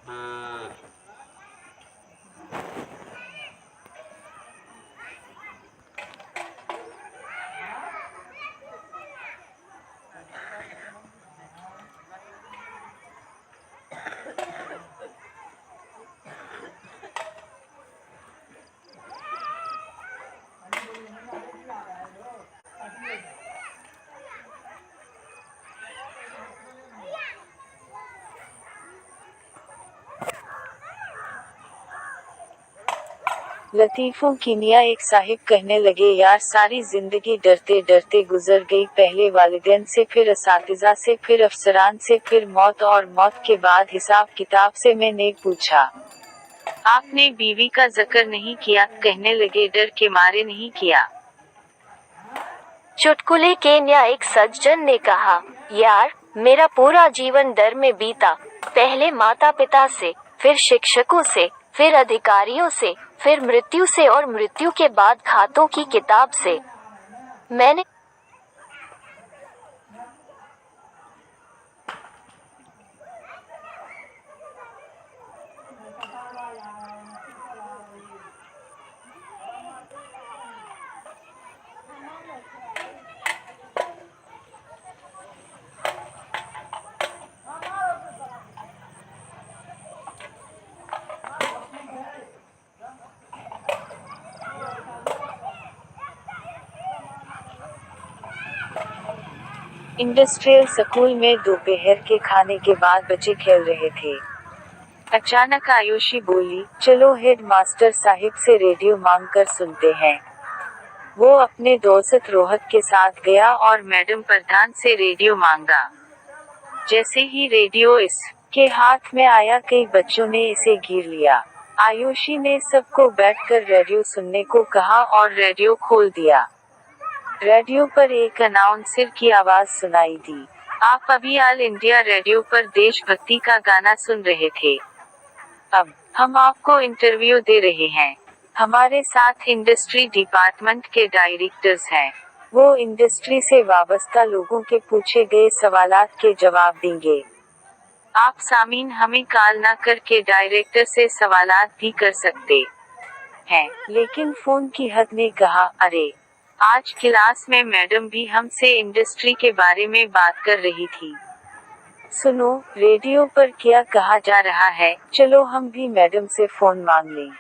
हाँ। लतीफों की मियां एक साहिब कहने लगे, यार सारी जिंदगी डरते डरते गुजर गई, पहले वालिदैन से, फिर असातिज़ा से, फिर अफसरान से, फिर मौत, और मौत के बाद हिसाब किताब से। मैंने पूछा, आपने बीवी का जिक्र नहीं किया? कहने लगे, डर के मारे नहीं किया। चुटकुले के न्या एक सज्जन ने कहा, यार मेरा पूरा जीवन डर में बीता, पहले माता पिता से, फिर शिक्षकों से, फिर अधिकारियों से, फिर मृत्यु से, और मृत्यु के बाद खातों की किताब से। मैंने इंडस्ट्रियल स्कूल में दोपहर के खाने के बाद बच्चे खेल रहे थे। अचानक आयुषी बोली, चलो हेड मास्टर साहिब से रेडियो मांग कर सुनते हैं। वो अपने दोस्त रोहत के साथ गया और मैडम प्रधान से रेडियो मांगा। जैसे ही रेडियो इसके हाथ में आया, कई बच्चों ने इसे घेर लिया। आयुषी ने सबको बैठकर रेडियो सुनने को कहा और रेडियो खोल दिया। रेडियो पर एक अनाउंसर की आवाज सुनाई दी, आप अभी ऑल इंडिया रेडियो पर देशभक्ति का गाना सुन रहे थे। अब हम आपको इंटरव्यू दे रहे हैं। हमारे साथ इंडस्ट्री डिपार्टमेंट के डायरेक्टर्स हैं। वो इंडस्ट्री से वाबस्ता लोगों के पूछे गए सवालात के जवाब देंगे। आप सामीन हमें कॉल ना करके डायरेक्टर से सवालात भी कर सकते हैं। लेकिन फोन की हद ने कहा, अरे आज क्लास में मैडम भी हमसे इंडस्ट्री के बारे में बात कर रही थी। सुनो रेडियो पर क्या कहा जा रहा है, चलो हम भी मैडम से फोन मांग लें।